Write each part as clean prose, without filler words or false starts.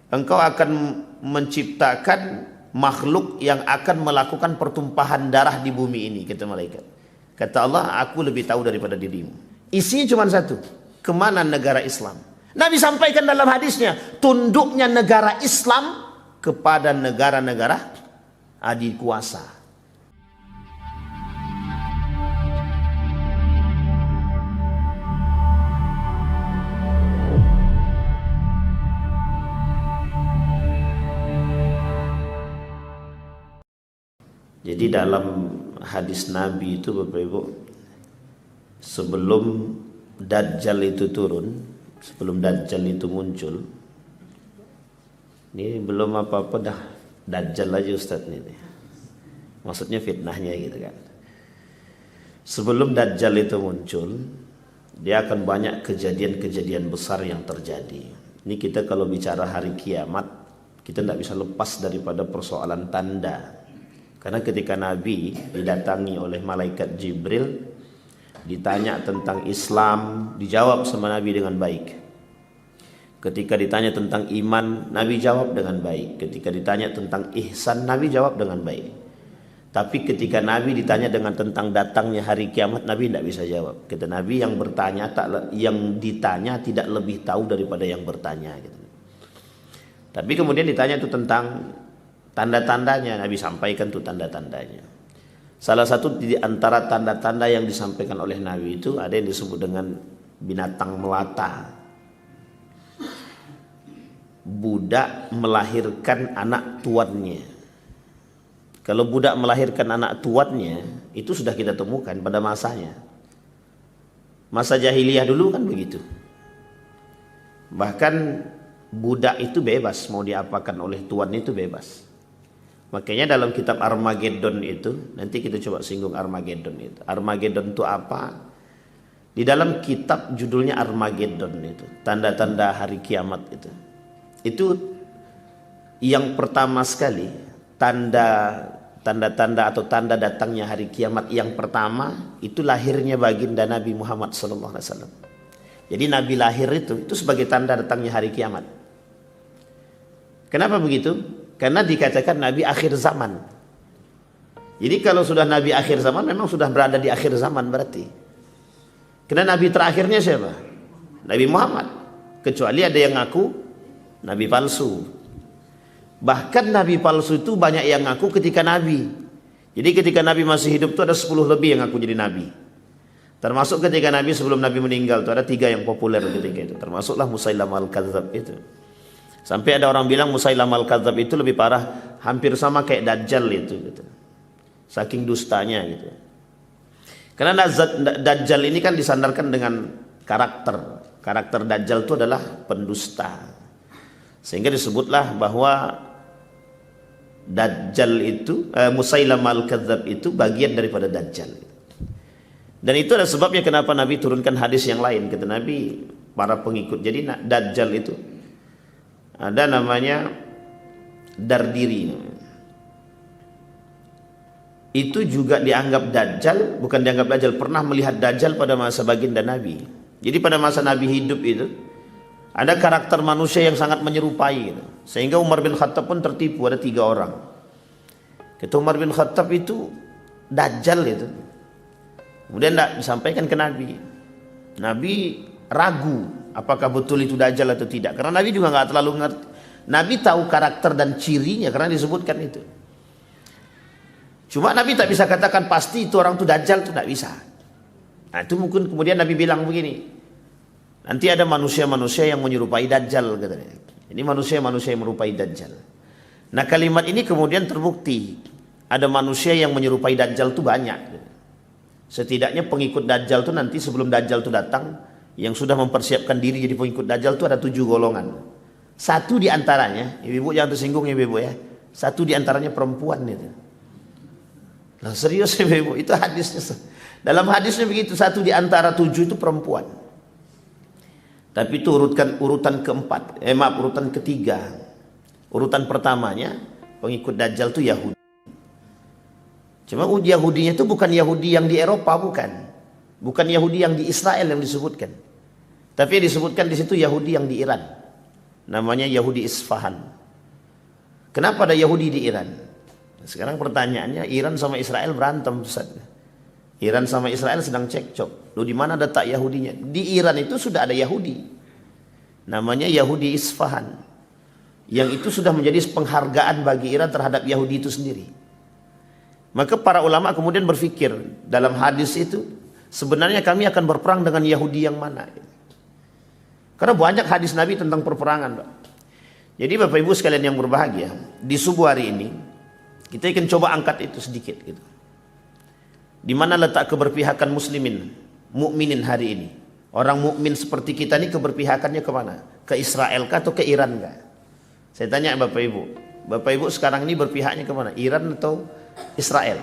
engkau akan menciptakan makhluk yang akan melakukan pertumpahan darah di bumi ini, kata malaikat. Kata Allah, aku lebih tahu daripada dirimu. Isinya cuma satu, kemana negara Islam? Nabi sampaikan dalam hadisnya, tunduknya negara Islam kepada negara-negara adik kuasa. Jadi dalam hadis Nabi itu Bapak Ibu, sebelum Dajjal itu turun, sebelum Dajjal itu muncul, ini belum apa-apa dah Dajjal aja Ustadz ini. Maksudnya fitnahnya gitu kan. Sebelum Dajjal itu muncul, dia akan banyak kejadian-kejadian besar yang terjadi. Ini kita kalau bicara hari kiamat, kita tidak bisa lepas daripada persoalan tanda. Karena ketika Nabi didatangi oleh malaikat Jibril, ditanya tentang Islam, dijawab sama Nabi dengan baik. Ketika ditanya tentang iman, Nabi jawab dengan baik. Ketika ditanya tentang ihsan, Nabi jawab dengan baik. Tapi ketika Nabi ditanya dengan tentang datangnya hari kiamat, Nabi tidak bisa jawab. Kata Nabi, yang ditanya tidak lebih tahu daripada yang bertanya. Gitu. Tapi kemudian ditanya itu tentang tanda-tandanya, Nabi sampaikan tuh tanda-tandanya. Salah satu di antara tanda-tanda yang disampaikan oleh Nabi itu ada yang disebut dengan binatang melata. Budak melahirkan anak tuannya. Kalau budak melahirkan anak tuannya, itu sudah kita temukan pada masanya. Masa jahiliyah dulu kan begitu. Bahkan budak itu bebas, mau diapakan oleh tuan itu bebas. Makanya dalam kitab Armageddon itu, nanti kita coba singgung Armageddon itu. Armageddon itu apa? Di dalam kitab judulnya Armageddon itu, tanda-tanda hari kiamat itu. Itu yang pertama sekali, tanda-tanda atau tanda datangnya hari kiamat yang pertama itu lahirnya baginda Nabi Muhammad SAW. Jadi Nabi lahir itu sebagai tanda datangnya hari kiamat. Kenapa begitu? Karena dikatakan Nabi akhir zaman. Jadi kalau sudah Nabi akhir zaman, memang sudah berada di akhir zaman berarti. Karena Nabi terakhirnya siapa? Nabi Muhammad. Kecuali ada yang ngaku Nabi palsu. Bahkan Nabi palsu itu banyak yang ngaku ketika Nabi. Jadi ketika Nabi masih hidup itu ada 10 lebih yang ngaku jadi Nabi. Termasuk ketika Nabi sebelum Nabi meninggal itu ada 3 yang populer ketika itu. Termasuklah Musailamah al-Kadzdzab itu. Sampai ada orang bilang Musailamah al-Kadzdzab itu lebih parah, hampir sama kayak Dajjal itu gitu. Saking dustanya gitu. Karena Dajjal ini kan disandarkan dengan karakter. Karakter Dajjal itu adalah pendusta. Sehingga disebutlah bahwa Dajjal itu Musailamah al-Kadzdzab itu bagian daripada Dajjal. Dan itu ada sebabnya kenapa Nabi turunkan hadis yang lain. Kata Nabi, para pengikut. Jadi Dajjal itu ada namanya Dardiri. Itu juga dianggap Dajjal, bukan dianggap Dajjal, pernah melihat Dajjal pada masa baginda Nabi. Jadi pada masa Nabi hidup itu ada karakter manusia yang sangat menyerupai gitu. Sehingga Umar bin Khattab pun tertipu, ada 3 orang. Kata Umar bin Khattab itu Dajjal itu. Kemudian tidak disampaikan ke Nabi. Nabi ragu apakah betul itu Dajjal atau tidak. Karena Nabi juga nggak terlalu ngerti. Nabi tahu karakter dan cirinya karena disebutkan itu. Cuma Nabi tak bisa katakan pasti itu orang itu Dajjal, itu tidak bisa. Nah itu mungkin kemudian Nabi bilang begini. Nanti ada manusia-manusia yang menyerupai Dajjal katanya. Ini manusia-manusia yang menyerupai Dajjal. Nah kalimat ini kemudian terbukti. Ada manusia yang menyerupai Dajjal itu banyak. Setidaknya pengikut Dajjal itu nanti sebelum Dajjal itu datang, yang sudah mempersiapkan diri jadi pengikut Dajjal itu ada 7 golongan. Satu di antaranya, ibu-ibu jangan tersinggung ya ibu-ibu ya. Satu di antaranya perempuan itu. Lah serius ibu-ibu, itu hadisnya. Dalam hadisnya begitu, satu di antara 7 itu perempuan. Tapi itu urutan keempat, urutan ketiga. Urutan pertamanya pengikut Dajjal itu Yahudi. Cuma Yahudinya itu bukan Yahudi yang di Eropa, bukan. Bukan Yahudi yang di Israel yang disebutkan. Tapi yang disebutkan di situ Yahudi yang di Iran. namanya Yahudi Isfahan. Kenapa ada Yahudi di Iran? Sekarang pertanyaannya, Iran sama Israel berantem, Ustaz. Iran sama Israel sedang cekcok. Loh, di mana letak Yahudinya? Di Iran itu sudah ada Yahudi. Namanya Yahudi Isfahan. Yang itu sudah menjadi penghargaan bagi Iran terhadap Yahudi itu sendiri. Maka para ulama kemudian berpikir dalam hadis itu, sebenarnya kami akan berperang dengan Yahudi yang mana? Karena banyak hadis Nabi tentang perperangan, Pak. Jadi Bapak Ibu sekalian yang berbahagia, di subuh hari ini kita akan coba angkat itu sedikit gitu. Di mana letak keberpihakan muslimin, mukminin hari ini? Orang mukmin seperti kita ini keberpihakannya kemana? Ke Israel kah atau ke Iran kah? Saya tanya Bapak Ibu. Bapak Ibu sekarang ini berpihaknya kemana? Iran atau Israel?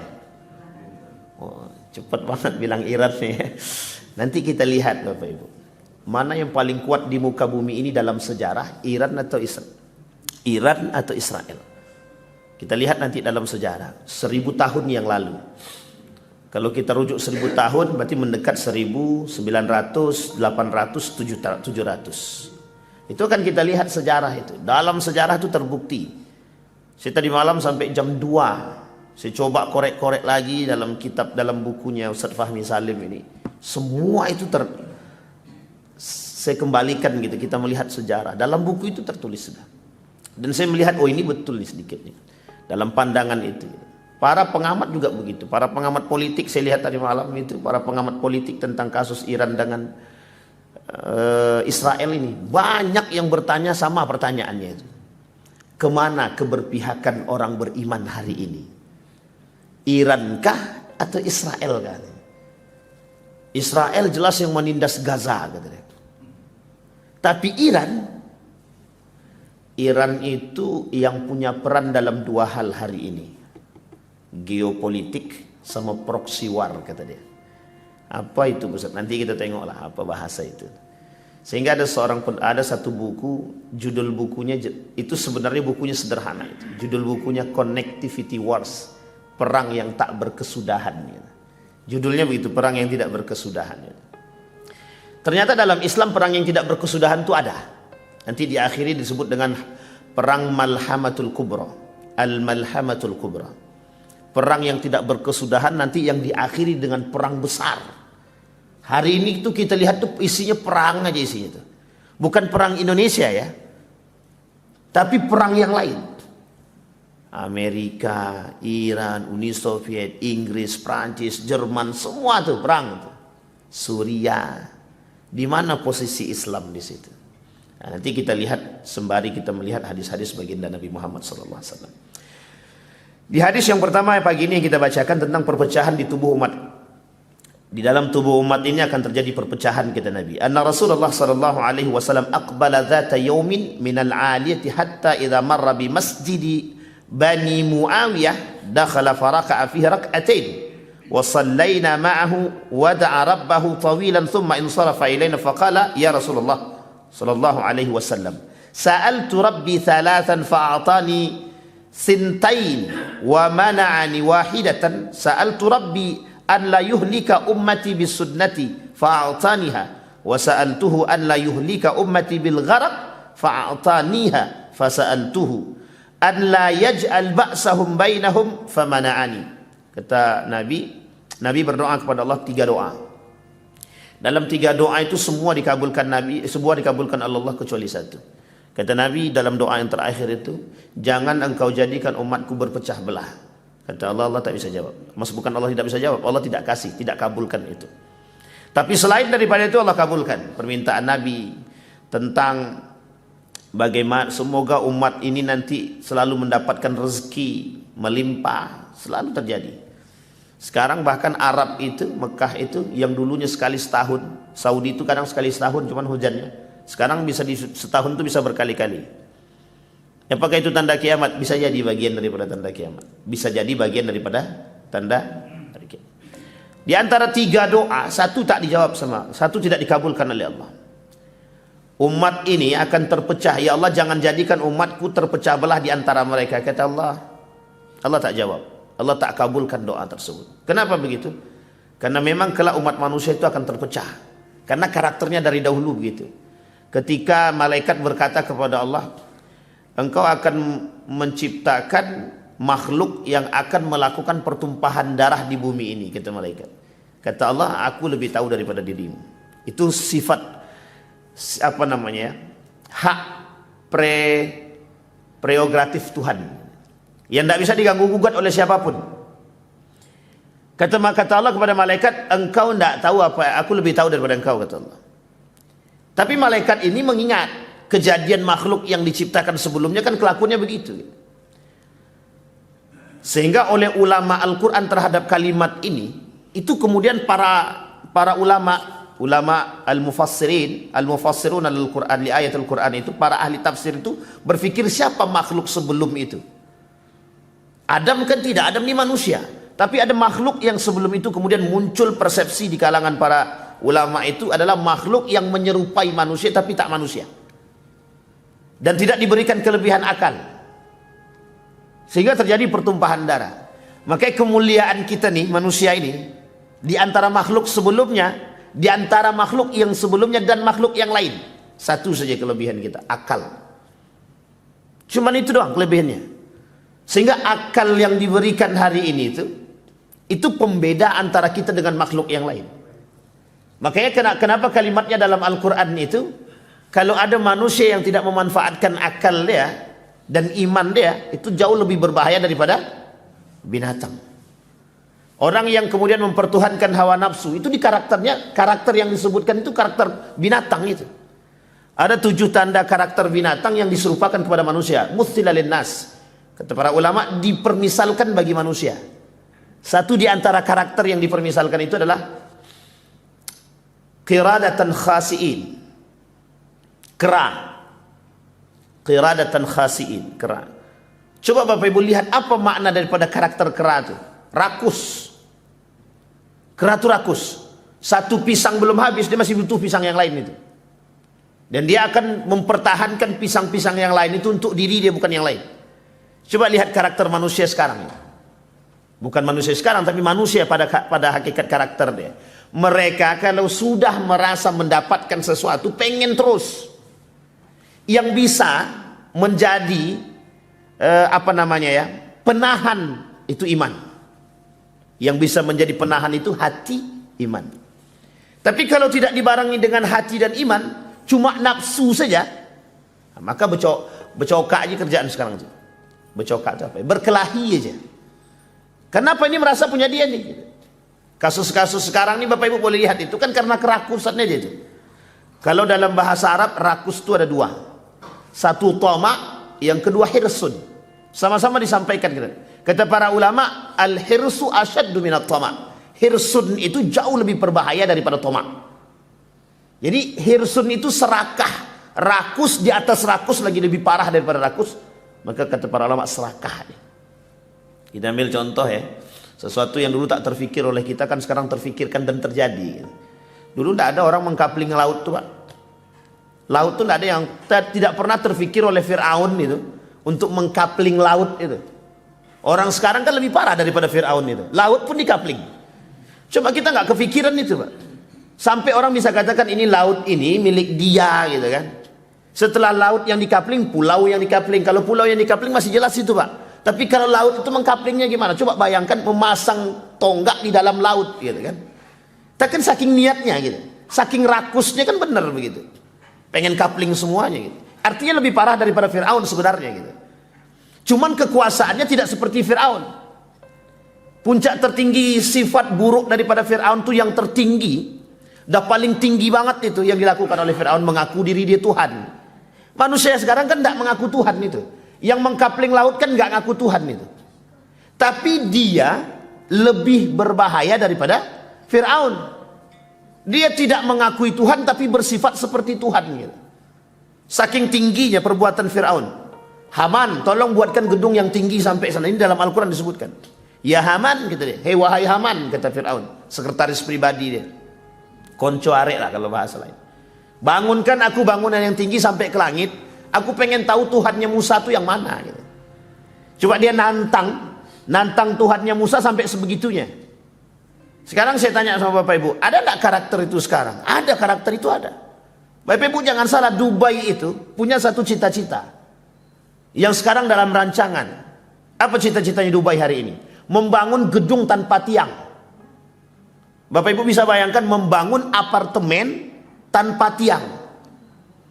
Oh, cepat banget bilang Iran nih. Nanti kita lihat Bapak Ibu. Mana yang paling kuat di muka bumi ini dalam sejarah, Iran atau Israel? Iran atau Israel? Kita lihat nanti dalam sejarah 1000 tahun yang lalu. Kalau kita rujuk 1000 tahun berarti mendekat 1900, 800, 700. Itu kan kita lihat sejarah itu. Dalam sejarah itu terbukti. Saya tadi malam sampai jam 2. Saya coba korek-korek lagi dalam kitab, dalam bukunya Ustaz Fahmi Salim ini. Semua itu saya kembalikan gitu. Kita melihat sejarah. Dalam buku itu tertulis sudah. Dan saya melihat, oh ini betul nih sedikit nih. Dalam pandangan itu. Para pengamat juga begitu. Para pengamat politik saya lihat tadi malam itu. Para pengamat politik tentang kasus Iran dengan Israel ini. Banyak yang bertanya sama pertanyaannya itu. Kemana keberpihakan orang beriman hari ini? Iran kah atau Israel kah? Israel jelas yang menindas Gaza katanya. Tapi Iran itu yang punya peran dalam 2 hal hari ini. Geopolitik sama proxy war kata dia. Apa itu Ustaz? Nanti kita tengoklah apa bahasa itu. Sehingga ada satu buku, judul bukunya itu sebenarnya bukunya sederhana itu. Judul bukunya Connectivity Wars, perang yang tak berkesudahan gitu. Judulnya begitu, perang yang tidak berkesudahan gitu. Ternyata dalam Islam perang yang tidak berkesudahan itu ada. Nanti diakhiri disebut dengan perang Malhamatul Kubra. Al-Malhamatul Kubra. Perang yang tidak berkesudahan nanti yang diakhiri dengan perang besar. Hari ini tuh kita lihat tuh isinya perang aja isinya tuh. Bukan perang Indonesia ya. Tapi perang yang lain. Amerika, Iran, Uni Soviet, Inggris, Prancis, Jerman, semua tuh perang tuh. Suriah. Di mana posisi Islam di situ? Nah, nanti kita lihat sembari kita melihat hadis-hadis baginda Nabi Muhammad SAW. Di hadis yang pertama pagi ini yang kita bacakan tentang perpecahan di tubuh umat. Di dalam tubuh umat ini akan terjadi perpecahan kata Nabi. Anna Rasulullah sallallahu alaihi wasallam aqbala dzata yaumin min al-'aliyati hatta idza marra bi masjidi Bani Muawiyah dakhala faraka'a fihi rak'atain wa sallayna ma'ahu wa da'a rabbahu tawilan thumma insarafa ilayna faqala ya Rasulullah sallallahu alaihi wasallam sa'altu rabbi thalathan fa'atani sintain wa mana'ani wahidatan sa'altu rabbi an la yuhlika ummati bisunnati fa'ataniha wa sa'altuhu an la yuhlika ummati bil gharq fa'ataniha fa sa'altuhu an la yaj'al ba'sahum bainahum famana'ani. Kata Nabi berdoa kepada Allah 3 doa. Dalam 3 doa itu semua dikabulkan semua dikabulkan Allah kecuali satu. Kata Nabi dalam doa yang terakhir itu, jangan engkau jadikan umatku berpecah belah. Kata Allah, Allah tak bisa jawab. Maksud bukan Allah tidak bisa jawab, Allah tidak kasih, tidak kabulkan itu. Tapi selain daripada itu Allah kabulkan permintaan Nabi tentang bagaimana semoga umat ini nanti selalu mendapatkan rezeki melimpah, selalu terjadi. Sekarang bahkan Arab itu, Mekah itu yang dulunya sekali setahun, Saudi itu kadang sekali setahun cuman hujannya. Sekarang bisa setahun itu bisa berkali-kali. Apakah itu tanda kiamat? Bisa jadi bagian daripada tanda kiamat. Bisa jadi bagian daripada tanda kiamat. Di antara 3 doa, satu tak dijawab satu tidak dikabulkan oleh Allah. Umat ini akan terpecah. Ya Allah, jangan jadikan umatku terpecah belah di antara mereka. Kata Allah, Allah tak jawab. Allah tak kabulkan doa tersebut. Kenapa begitu? Karena memang kelak umat manusia itu akan terpecah. Karena karakternya dari dahulu begitu. ketika malaikat berkata kepada Allah, engkau akan menciptakan makhluk yang akan melakukan pertumpahan darah di bumi ini, kata malaikat. Kata Allah, aku lebih tahu daripada dirimu. Itu sifat apa namanya? Hak prerogatif Tuhan yang tidak bisa diganggu gugat oleh siapapun. Kata Allah kepada malaikat, engkau tidak tahu apa, aku lebih tahu daripada engkau, kata Allah. Tapi malaikat ini mengingat kejadian makhluk yang diciptakan sebelumnya, kan kelakuannya begitu. Sehingga oleh ulama Al-Quran terhadap kalimat ini, itu kemudian para ulama al-mufassirun al-Quran li ayat Al-Quran itu, para ahli tafsir itu berpikir siapa makhluk sebelum itu. Adam kan tidak, Adam ini manusia. Tapi ada makhluk yang sebelum itu kemudian muncul persepsi di kalangan para ulama itu adalah makhluk yang menyerupai manusia tapi tak manusia. Dan tidak diberikan kelebihan akal. Sehingga terjadi pertumpahan darah. Makanya kemuliaan kita nih, manusia ini, di antara makhluk sebelumnya, di antara makhluk yang sebelumnya dan makhluk yang lain, satu saja kelebihan kita, akal. Cuman itu doang kelebihannya. Sehingga akal yang diberikan hari ini itu pembeda antara kita dengan makhluk yang lain. Makanya kenapa kalimatnya dalam Al-Quran itu, kalau ada manusia yang tidak memanfaatkan akal dia dan iman dia, itu jauh lebih berbahaya daripada binatang. Orang yang kemudian mempertuhankan hawa nafsu, itu di karakternya, karakter yang disebutkan itu karakter binatang itu. Ada 7 tanda karakter binatang yang diserupakan kepada manusia. Muthila linnas. Kata para ulama, dipermisalkan bagi manusia. Satu di antara karakter yang dipermisalkan itu adalah qiradatan khasiin. Kera. Qiradatan khasiin, kera. Coba Bapak Ibu lihat apa makna daripada karakter kera itu. Rakus. Kera itu rakus. Satu pisang belum habis, dia masih butuh pisang yang lain itu. Dan dia akan mempertahankan pisang-pisang yang lain itu untuk diri dia, bukan yang lain. Coba lihat karakter manusia sekarang. Bukan manusia sekarang, tapi manusia pada hakikat karakter dia. Mereka kalau sudah merasa mendapatkan sesuatu, pengen terus. Yang bisa menjadi penahan itu iman. Yang bisa menjadi penahan itu hati, iman. Tapi kalau tidak dibarengi dengan hati dan iman, cuma nafsu saja, maka becokak aja kerjaan sekarang itu. Becokak itu apa? Berkelahi aja. Kenapa ini merasa punya dia nih? Kasus-kasus sekarang ini Bapak Ibu boleh lihat, itu kan karena kerakusannya dia itu. Kalau dalam bahasa Arab, rakus itu ada 2. Satu tama, yang kedua hirsun. Sama-sama disampaikan gitu. Kata para ulama, al-hirsu asyaddu minat tama. Hirsun itu jauh lebih berbahaya daripada tama. Jadi hirsun itu serakah. Rakus di atas rakus lagi lebih parah daripada rakus. Maka kata para ulama, serakah. Kita ambil contoh ya. Sesuatu yang dulu tak terfikir oleh kita kan sekarang terfikirkan dan terjadi. Dulu tidak ada orang mengkapling laut tuh, Pak. Laut tuh tidak ada yang tidak pernah terfikir oleh Fir'aun itu untuk mengkapling laut itu. Orang sekarang kan lebih parah daripada Fir'aun itu. Laut pun dikapling. Coba kita nggak kepikiran itu, Pak. Sampai orang bisa katakan ini laut ini milik dia gitu kan. Setelah laut yang dikapling, pulau yang dikapling. Kalau pulau yang dikapling masih jelas itu, Pak. Tapi kalau laut itu mengkaplingnya gimana? Coba bayangkan memasang tonggak di dalam laut gitu kan. Tapi kan saking niatnya gitu. Saking rakusnya kan benar begitu. Pengen kapling semuanya gitu. Artinya lebih parah daripada Fir'aun sebenarnya gitu. Cuman kekuasaannya tidak seperti Fir'aun. Puncak tertinggi sifat buruk daripada Fir'aun itu yang tertinggi. Dah paling tinggi banget itu yang dilakukan oleh Fir'aun, mengaku diri dia Tuhan. Manusia sekarang kan tidak mengaku Tuhan itu. Yang mengkapling laut kan nggak ngaku Tuhan itu. Tapi dia lebih berbahaya daripada Fir'aun. Dia tidak mengakui Tuhan tapi bersifat seperti Tuhan gitu. Saking tingginya perbuatan Fir'aun. Haman, tolong buatkan gedung yang tinggi sampai sana. Ini dalam Al-Quran disebutkan. Ya Haman, kata dia. Hei wahai Haman, kata Fir'aun. Sekretaris pribadi dia. Konco arek lah kalau bahasa lain. Bangunkan aku bangunan yang tinggi sampai ke langit. Aku pengen tahu Tuhannya Musa itu yang mana gitu. Coba dia nantang Tuhannya Musa sampai sebegitunya. Sekarang saya tanya sama Bapak Ibu, ada nggak karakter itu sekarang? Ada, karakter itu ada. Bapak Ibu jangan salah, Dubai itu punya satu cita-cita yang sekarang dalam rancangan. Apa cita-citanya Dubai hari ini? Membangun gedung tanpa tiang. Bapak Ibu bisa bayangkan membangun apartemen tanpa tiang.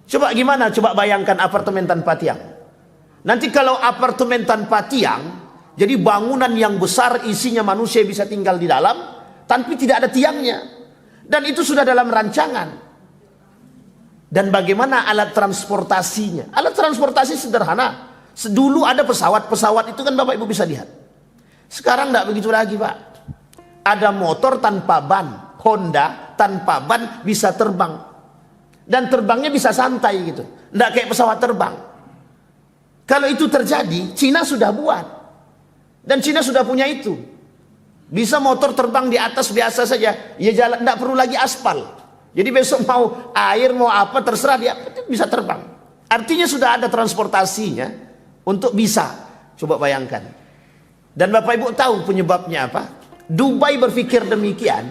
Coba gimana? Coba bayangkan apartemen tanpa tiang. Nanti kalau apartemen tanpa tiang, jadi bangunan yang besar isinya manusia bisa tinggal di dalam, tapi tidak ada tiangnya. Dan itu sudah dalam rancangan. Dan bagaimana alat transportasinya? Alat transportasi sederhana. Dulu ada pesawat-pesawat itu kan Bapak Ibu bisa lihat. Sekarang tidak begitu lagi Pak. Ada motor tanpa ban, Honda tanpa ban bisa terbang. Dan terbangnya bisa santai gitu. Tidak kayak pesawat terbang. Kalau itu terjadi, Cina sudah buat. Dan Cina sudah punya itu. Bisa motor terbang di atas biasa saja. Ya jalan, tidak perlu lagi aspal. Jadi besok mau air, mau apa, terserah dia bisa terbang. Artinya sudah ada transportasinya untuk bisa. Coba bayangkan. Dan Bapak Ibu tahu penyebabnya apa? Dubai berpikir demikian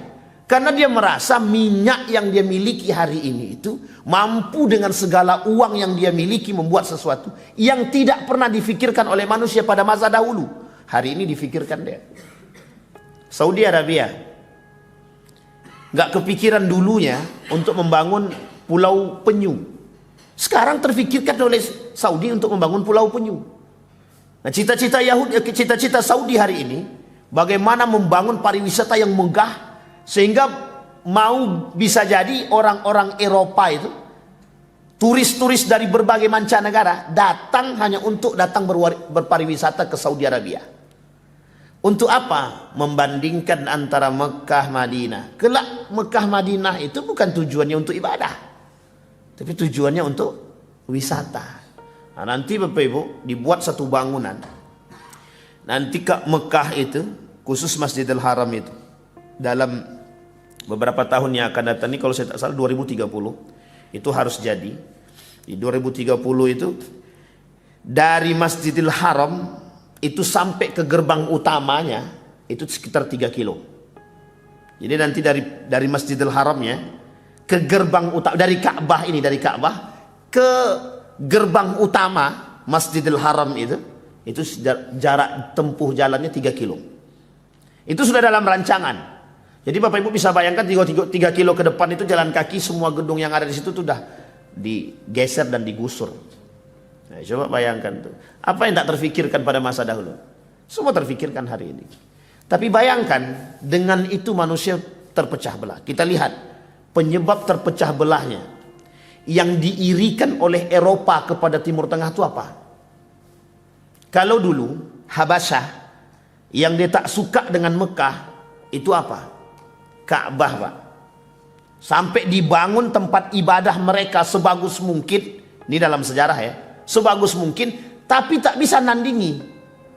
karena dia merasa minyak yang dia miliki hari ini itu mampu dengan segala uang yang dia miliki membuat sesuatu yang tidak pernah difikirkan oleh manusia pada masa dahulu. Hari ini difikirkan dia. Saudi Arabia gak kepikiran dulunya untuk membangun Pulau Penyu. Sekarang terfikirkan oleh Saudi untuk membangun Pulau Penyu. Nah, cita-cita Saudi hari ini bagaimana membangun pariwisata yang megah sehingga mau bisa jadi orang-orang Eropa itu, turis-turis dari berbagai mancanegara datang hanya untuk datang berpariwisata ke Saudi Arabia. Untuk apa? Membandingkan antara Mekah Madinah. Kelak Mekah Madinah itu bukan tujuannya untuk ibadah, tapi tujuannya untuk wisata. Nah, nanti Bapak Ibu dibuat satu bangunan. Nanti ke Mekah itu, khusus Masjidil Haram itu, dalam beberapa tahun yang akan datang ini, kalau saya tak salah 2030 itu harus jadi. Di 2030 itu dari Masjidil Haram itu sampai ke gerbang utamanya itu sekitar 3 kilo. Jadi nanti dari Masjidil Haramnya ke gerbang utama, dari Ka'bah ke gerbang utama Masjidil Haram itu jarak tempuh jalannya 3 kilo. Itu sudah dalam rancangan. Jadi Bapak Ibu bisa bayangkan 3 kilo ke depan itu jalan kaki, semua gedung yang ada di situ sudah digeser dan digusur. Nah, coba bayangkan tuh. Apa yang tak terfikirkan pada masa dahulu? Semua terfikirkan hari ini. Tapi bayangkan dengan itu manusia terpecah belah. Kita lihat penyebab terpecah belahnya. Yang diirikan oleh Eropa kepada Timur Tengah itu apa? Kalau dulu Habasyah yang dia tak suka dengan Mekah itu apa? Ka'bah Pak. Sampai dibangun tempat ibadah mereka sebagus mungkin. Ini dalam sejarah ya. Sebagus mungkin, tapi tak bisa nandingi.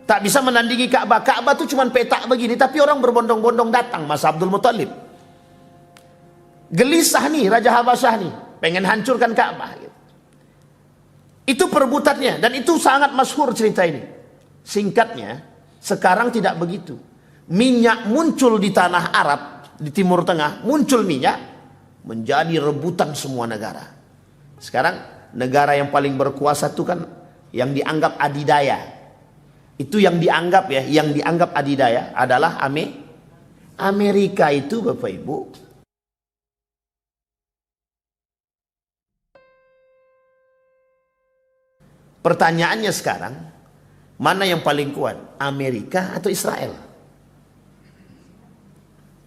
Tak bisa menandingi Ka'bah. Ka'bah itu cuma petak begini, tapi orang berbondong-bondong datang. Mas Abdul Muttalib gelisah nih, Raja Habasyah nih, pengen hancurkan Ka'bah gitu. Itu perebutannya, dan itu sangat masyhur cerita ini. Singkatnya, sekarang tidak begitu. Minyak muncul di tanah Arab, di Timur Tengah, muncul minyak, menjadi rebutan semua negara. Sekarang negara yang paling berkuasa itu kan yang dianggap adidaya. Itu yang dianggap ya, yang dianggap adidaya adalah Amerika itu Bapak Ibu. Pertanyaannya sekarang, mana yang paling kuat? Amerika atau Israel?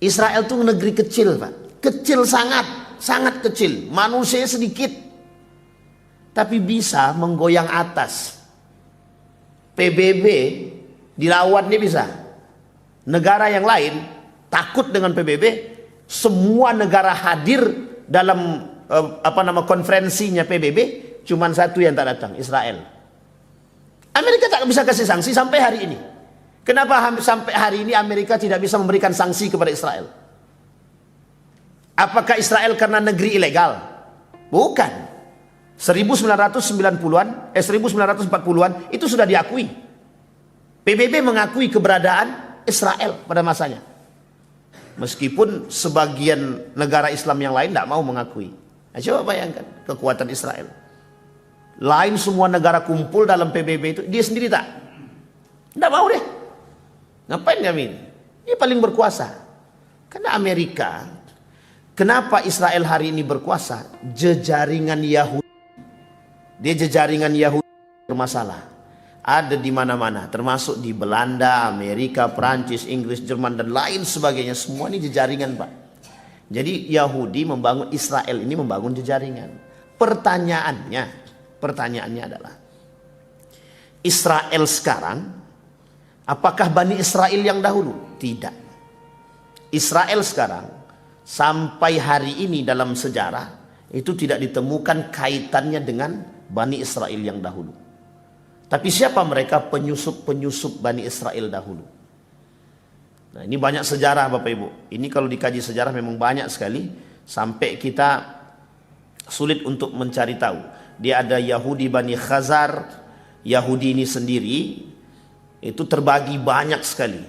Israel itu negeri kecil Pak. Kecil sangat kecil. Manusia sedikit. Tapi bisa menggoyang atas. PBB dilawan dia bisa. Negara yang lain takut dengan PBB. Semua negara hadir dalam konferensinya PBB. Cuman satu yang tak datang, Israel. Amerika tak bisa kasih sanksi sampai hari ini. Kenapa sampai hari ini Amerika tidak bisa memberikan sanksi kepada Israel? Apakah Israel karena negeri ilegal? Bukan. 1990-an, 1940-an itu sudah diakui. PBB mengakui keberadaan Israel pada masanya. Meskipun sebagian negara Islam yang lain tidak mau mengakui. Nah, coba bayangkan kekuatan Israel. Lain semua negara kumpul dalam PBB itu, dia sendiri tak? Tidak mau deh. Ngapain kami ini? Dia paling berkuasa. Karena Amerika, kenapa Israel hari ini berkuasa? Jejaringan Yahudi. Dia jejaringan Yahudi bermasalah. Ada di mana-mana, termasuk di Belanda, Amerika, Perancis, Inggris, Jerman, dan lain sebagainya. Semua ini jejaringan, Pak. Jadi Yahudi membangun, Israel ini membangun jejaringan. Pertanyaannya adalah, Israel sekarang, apakah Bani Israel yang dahulu? Tidak. Israel sekarang, sampai hari ini dalam sejarah, itu tidak ditemukan kaitannya dengan Bani Israel yang dahulu. Tapi siapa mereka? Penyusup-penyusup Bani Israel dahulu. Nah, ini banyak sejarah Bapak Ibu. Ini kalau dikaji sejarah memang banyak sekali. Sampai kita sulit untuk mencari tahu. Dia ada Yahudi Bani Khazar. Yahudi ini sendiri itu terbagi banyak sekali.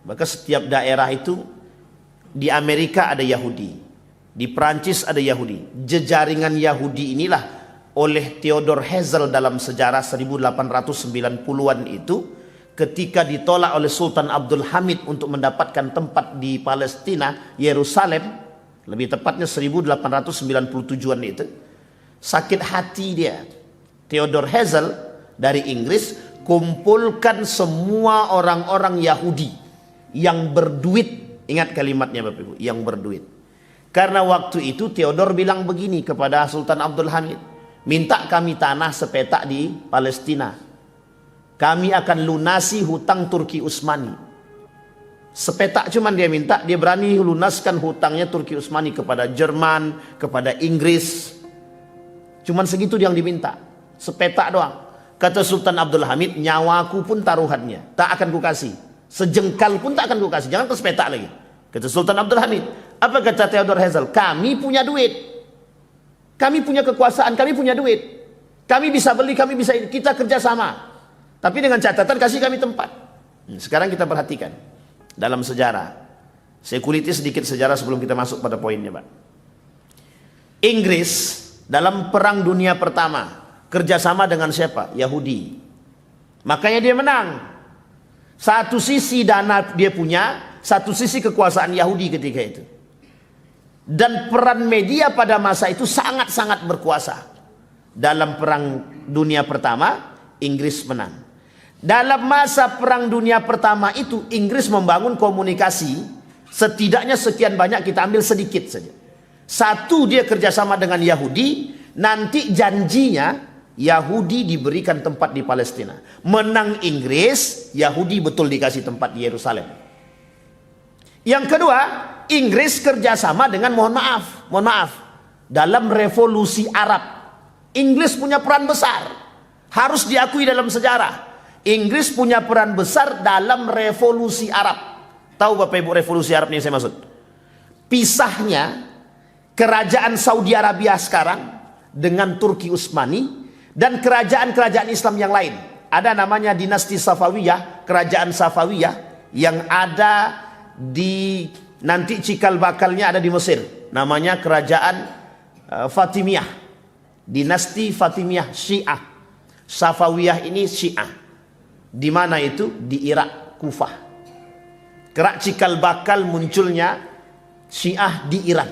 Maka setiap daerah itu, di Amerika ada Yahudi, di Prancis ada Yahudi. Jejaringan Yahudi inilah oleh Theodor Herzl dalam sejarah 1890-an itu, ketika ditolak oleh Sultan Abdul Hamid untuk mendapatkan tempat di Palestina, Yerusalem, lebih tepatnya 1897-an itu, sakit hati dia. Theodor Herzl dari Inggris kumpulkan semua orang-orang Yahudi yang berduit. Ingat kalimatnya Bapak Ibu, yang berduit. Karena waktu itu Theodor bilang begini kepada Sultan Abdul Hamid, minta kami tanah sepetak di Palestina. Kami akan lunasi hutang Turki Utsmani. Sepetak cuman dia minta, dia berani lunaskan hutangnya Turki Utsmani kepada Jerman, kepada Inggris. Cuman segitu yang diminta, sepetak doang. Kata Sultan Abdul Hamid, nyawaku pun taruhannya, tak akan kukasih. Sejengkal pun tak akan kukasih, jangan ke sepetak lagi. Kata Sultan Abdul Hamid. Apa kata Theodor Herzl? Kami punya duit, kami punya kekuasaan, kami punya duit, kami bisa beli, kami bisa, kita kerjasama. Tapi dengan catatan kasih kami tempat. Sekarang kita perhatikan dalam sejarah. Saya kuliti sedikit sejarah sebelum kita masuk pada poinnya, Pak. Inggris dalam Perang Dunia Pertama kerjasama dengan siapa? Yahudi. Makanya dia menang. Satu sisi dana dia punya, satu sisi kekuasaan Yahudi ketika itu. Dan peran media pada masa itu sangat-sangat berkuasa. Dalam Perang Dunia Pertama, Inggris menang. Dalam masa Perang Dunia Pertama itu, Inggris membangun komunikasi, setidaknya sekian banyak, kita ambil sedikit saja. Satu, dia kerjasama dengan Yahudi, nanti janjinya Yahudi diberikan tempat di Palestina. Menang Inggris, Yahudi betul dikasih tempat di Yerusalem. Yang kedua, Inggris kerjasama dengan, mohon maaf, dalam revolusi Arab. Inggris punya peran besar, harus diakui dalam sejarah. Inggris punya peran besar dalam revolusi Arab. Tahu Bapak Ibu revolusi Arab ini yang saya maksud? Pisahnya kerajaan Saudi Arabia sekarang dengan Turki Utsmani dan kerajaan-kerajaan Islam yang lain. Ada namanya dinasti Safawiyah, kerajaan Safawiyah yang ada di, nanti cikal bakalnya ada di Mesir. Namanya kerajaan Fatimiyah, dinasti Fatimiyah Syiah. Safawiyah ini Syiah. Di mana itu? Di Irak, Kufah. Kerak cikal bakal munculnya Syiah di Iran.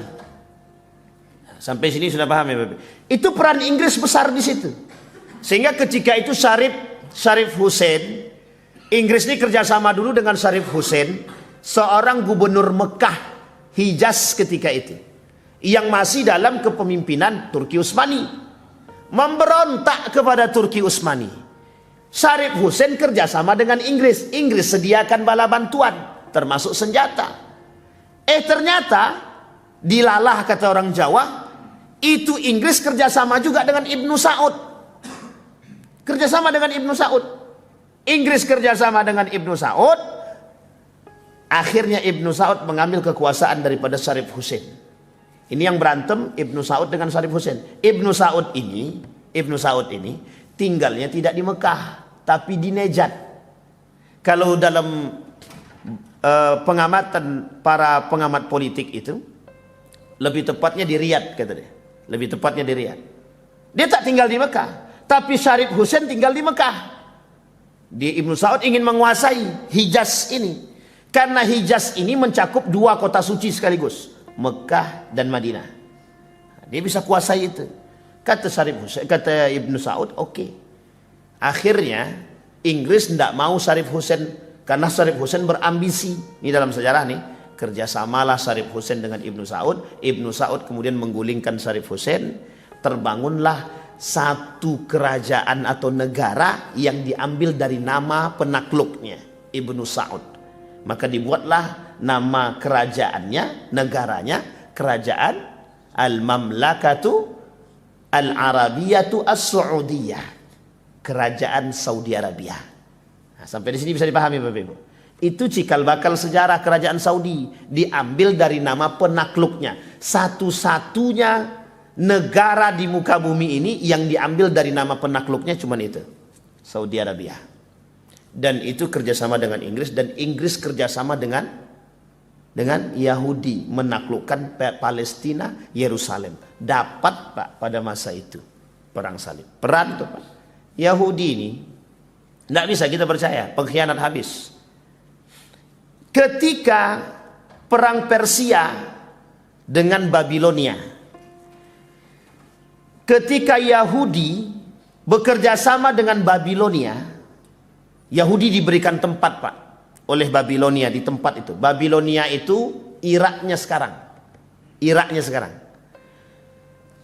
Sampai sini sudah paham ya Bapak? Itu peran Inggris besar di situ. Sehingga ketika itu Syarif Hussein, Inggris ini kerjasama dulu dengan Syarif Hussein, seorang gubernur Mekah, Hijaz ketika itu, yang masih dalam kepemimpinan Turki Utsmani, memberontak kepada Turki Utsmani. Syarif Hussein kerjasama dengan Inggris. Inggris sediakan bala bantuan, termasuk senjata. Ternyata dilalah kata orang Jawa, itu Inggris kerjasama juga dengan Ibnu Saud. Kerjasama dengan Ibnu Saud. Inggris kerjasama dengan Ibnu Saud. Akhirnya Ibnu Saud mengambil kekuasaan daripada Syarif Hussein. Ini yang berantem Ibnu Saud dengan Syarif Hussein. Ibnu Saud ini tinggalnya tidak di Mekah, tapi di Nejad. Kalau dalam pengamatan para pengamat politik itu, lebih tepatnya di Riyadh kata dia. lebih tepatnya di Riyadh. Dia tak tinggal di Mekah, tapi Syarif Hussein tinggal di Mekah. Ibnu Saud ingin menguasai Hijaz ini, karena Hijaz ini mencakup 2 kota suci sekaligus, Mekah dan Madinah. Dia bisa kuasai itu. Kata Syarif Hussein, kata Ibnu Saud, oke. Akhirnya Inggris tidak mau Syarif Hussein, karena Syarif Hussein berambisi. Ini dalam sejarah nih, kerjasamalah Syarif Hussein dengan Ibnu Saud. Ibnu Saud kemudian menggulingkan Syarif Hussein. Terbangunlah satu kerajaan atau negara yang diambil dari nama penakluknya, Ibnu Saud. Maka dibuatlah nama kerajaannya, negaranya, kerajaan Al-Mamlakatu Al-Arabiyatu As-Saudiyah, kerajaan Saudi Arabia. Nah, sampai di sini bisa dipahami Bapak Ibu. Itu cikal bakal sejarah kerajaan Saudi, diambil dari nama penakluknya. Satu-satunya negara di muka bumi ini yang diambil dari nama penakluknya cuma itu, Saudi Arabia. Dan itu kerjasama dengan Inggris, dan Inggris kerjasama dengan Yahudi menaklukkan Palestina, Yerusalem. Dapat Pak pada masa itu perang salib. Peran tuh Pak. Yahudi ini tidak bisa kita percaya, pengkhianat habis. Ketika perang Persia dengan Babilonia, ketika Yahudi bekerja sama dengan Babilonia, Yahudi diberikan tempat Pak oleh Babilonia di tempat itu. Babilonia itu Iraknya sekarang. Iraknya sekarang.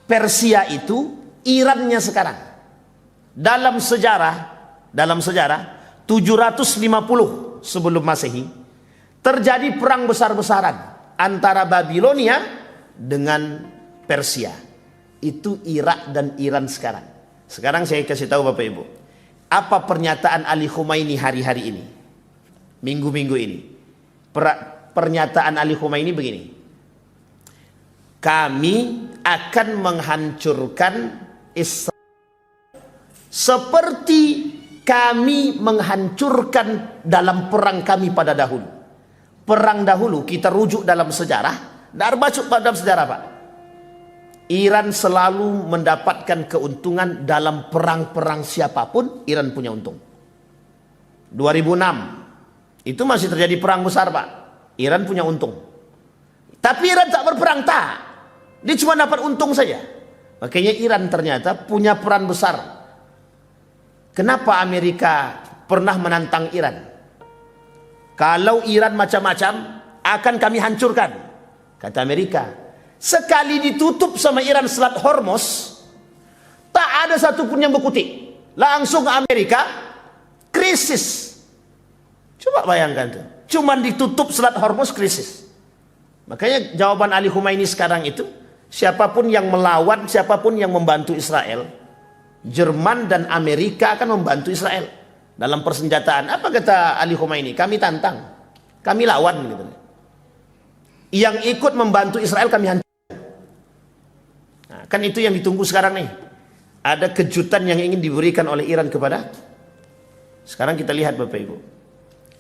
Persia itu Irannya sekarang. Dalam sejarah 750 sebelum Masehi terjadi perang besar-besaran antara Babilonia dengan Persia. Itu Irak dan Iran sekarang. Sekarang saya kasih tahu Bapak Ibu, apa pernyataan Ali Khomeini hari-hari ini, minggu-minggu ini. Pernyataan Ali Khomeini begini: kami akan menghancurkan Israel seperti kami menghancurkan dalam perang kami pada dahulu. Perang dahulu kita rujuk dalam sejarah, baca dalam sejarah Pak. Iran selalu mendapatkan keuntungan dalam perang-perang siapapun, Iran punya untung. 2006 itu masih terjadi perang besar Pak, Iran punya untung. Tapi Iran tak berperang, tak. Dia cuma dapat untung saja. Makanya Iran ternyata punya peran besar. Kenapa Amerika pernah menantang Iran? Kalau Iran macam-macam akan kami hancurkan, kata Amerika. Sekali ditutup sama Iran Selat Hormuz, tak ada satupun yang berkutik. Langsung Amerika krisis. Coba bayangkan tuh, cuman ditutup Selat Hormuz krisis. Makanya jawaban Ali Khomeini sekarang itu, siapapun yang melawan, siapapun yang membantu Israel, Jerman dan Amerika akan membantu Israel dalam persenjataan. Apa kata Ali Khomeini? Kami tantang, kami lawan gitu. Yang ikut membantu Israel kami hancurkan. Nah, kan itu yang ditunggu sekarang nih. Ada kejutan yang ingin diberikan oleh Iran kepada. Sekarang kita lihat Bapak Ibu,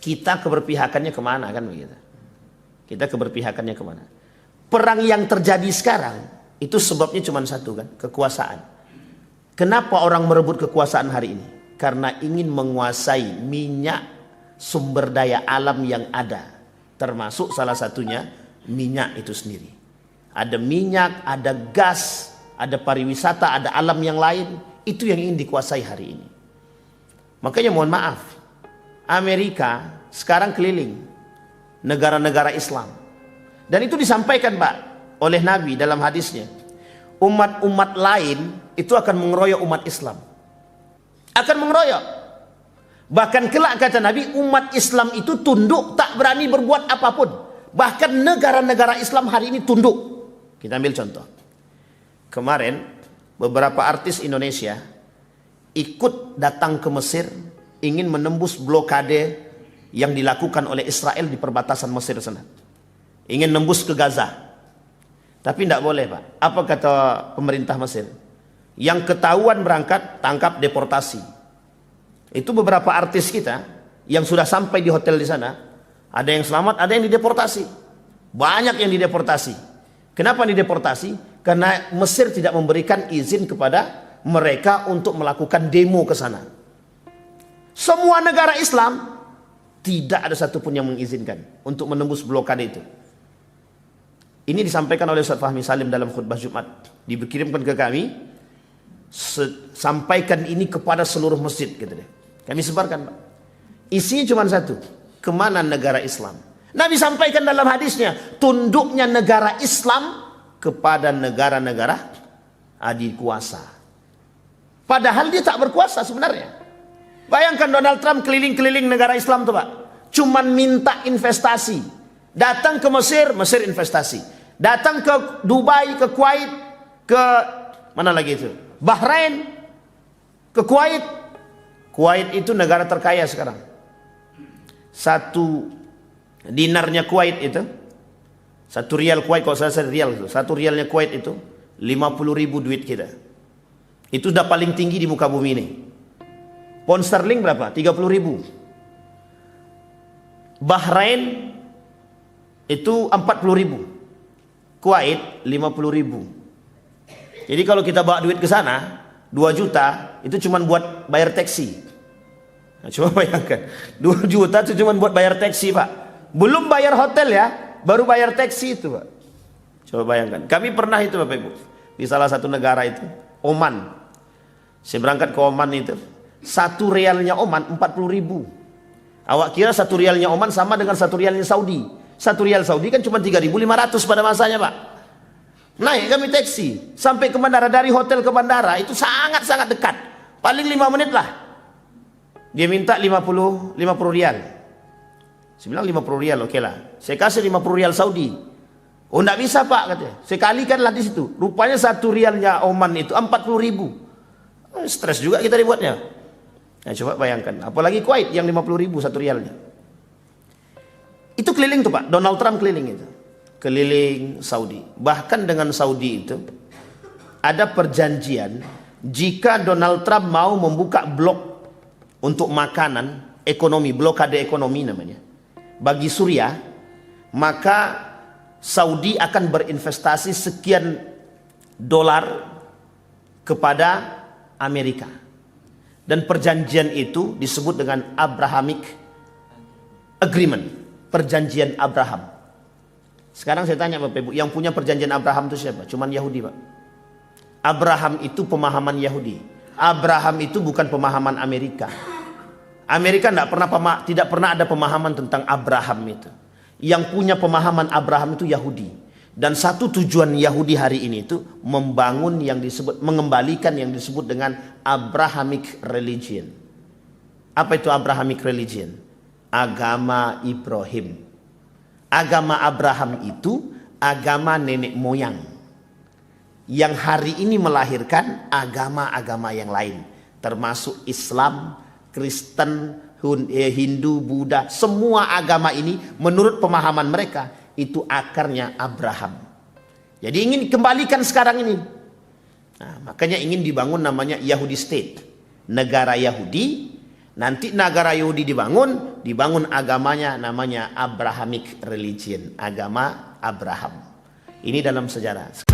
kita keberpihakannya kemana kan begitu? Kita keberpihakannya kemana? Perang yang terjadi sekarang itu sebabnya cuma satu kan, kekuasaan. Kenapa orang merebut kekuasaan hari ini? Karena ingin menguasai minyak, sumber daya alam yang ada, termasuk salah satunya minyak itu sendiri. Ada minyak, ada gas, ada pariwisata, ada alam yang lain. Itu yang ingin dikuasai hari ini. Makanya mohon maaf, Amerika sekarang keliling negara-negara Islam. Dan itu disampaikan Pak oleh Nabi dalam hadisnya. Umat-umat lain itu akan mengeroyok umat Islam. Akan mengeroyok. Bahkan kelak kata Nabi, umat Islam itu tunduk, tak berani berbuat apapun. Bahkan negara-negara Islam hari ini tunduk. Kita ambil contoh. Kemarin beberapa artis Indonesia ikut datang ke Mesir, ingin menembus blokade yang dilakukan oleh Israel di perbatasan Mesir sana. Ingin nembus ke Gaza. Tapi tidak boleh Pak. Apa kata pemerintah Mesir? Yang ketahuan berangkat, tangkap, deportasi. Itu beberapa artis kita yang sudah sampai di hotel di sana. Ada yang selamat, ada yang dideportasi. Banyak yang dideportasi. Kenapa dideportasi? Karena Mesir tidak memberikan izin kepada mereka untuk melakukan demo ke sana. Semua negara Islam tidak ada satupun yang mengizinkan untuk menembus blokade itu. Ini disampaikan oleh Ustaz Fahmi Salim dalam khutbah Jumat. Dikirimkan ke kami. Sampaikan ini kepada seluruh masjid, gitu deh. Kami sebarkan, Pak. Isinya cuma satu. Kemana negara Islam? Nabi sampaikan dalam hadisnya, tunduknya negara Islam kepada negara-negara adik kuasa. Padahal dia tak berkuasa sebenarnya. Bayangkan Donald Trump keliling-keliling negara Islam tuh, Pak. Cuman minta investasi. Datang ke Mesir, Mesir investasi. Datang ke Dubai, ke Kuwait, ke mana lagi itu? Bahrain, ke Kuwait. Kuwait itu negara terkaya sekarang. Satu dinarnya Kuwait itu, satu rial Kuwait, kalau saya rial itu, satu rialnya Kuwait itu 50.000 duit kita. Itu udah paling tinggi di muka bumi ini. Pound sterling berapa? 30.000. Bahrain itu 40.000. Kuwait 50.000. Jadi kalau kita bawa duit ke sana 2 juta itu cuma buat bayar taksi. Nah, coba bayangkan 2 juta itu cuma buat bayar taksi, Pak. Belum bayar hotel ya, baru bayar taksi itu, Pak. Coba bayangkan. Kami pernah itu, Bapak Ibu, di salah satu negara itu, Oman. Saya berangkat ke Oman itu, 1 rialnya Oman 40.000. Awak kira 1 rialnya Oman sama dengan 1 rialnya Saudi. 1 rial Saudi kan cuma 3.500 pada masanya, Pak. Naik kami taksi sampai ke bandara, dari hotel ke bandara itu sangat-sangat dekat. Paling 5 menit lah. Dia minta 50 rial. Saya bilang 50 rial, oke lah. Saya kasih 50 rial Saudi. Oh, enggak bisa, Pak, katanya. Saya kalikanlah di situ. Rupanya 1 rialnya Oman itu 40.000. Stres juga kita dibuatnya. Nah, coba bayangkan. Apalagi Kuwait yang 50.000 1 rialnya. Itu keliling tuh, Pak. Donald Trump keliling itu. Keliling Saudi. Bahkan dengan Saudi itu ada perjanjian, jika Donald Trump mau membuka blok untuk makanan, ekonomi, blokade ekonomi namanya, bagi Suriah, maka Saudi akan berinvestasi sekian dolar kepada Amerika. Dan perjanjian itu disebut dengan Abrahamic Agreement, perjanjian Abraham. Sekarang saya tanya Bapak Ibu, yang punya perjanjian Abraham itu siapa? Cuman Yahudi, Pak. Abraham itu pemahaman Yahudi. Abraham itu bukan pemahaman Amerika. Amerika tidak pernah ada pemahaman tentang Abraham itu. Yang punya pemahaman Abraham itu Yahudi. Dan satu tujuan Yahudi hari ini itu mengembalikan yang disebut dengan Abrahamic religion. Apa itu Abrahamic religion? Agama Ibrahim. Agama Abraham itu agama nenek moyang yang hari ini melahirkan agama-agama yang lain, termasuk Islam, Kristen, Hindu, Buddha. Semua agama ini menurut pemahaman mereka itu akarnya Abraham. Jadi ingin kembalikan sekarang ini. Nah, makanya ingin dibangun namanya Yahudi State, negara Yahudi. Nanti negara Yahudi dibangun agamanya namanya Abrahamic religion, agama Abraham. Ini dalam sejarah.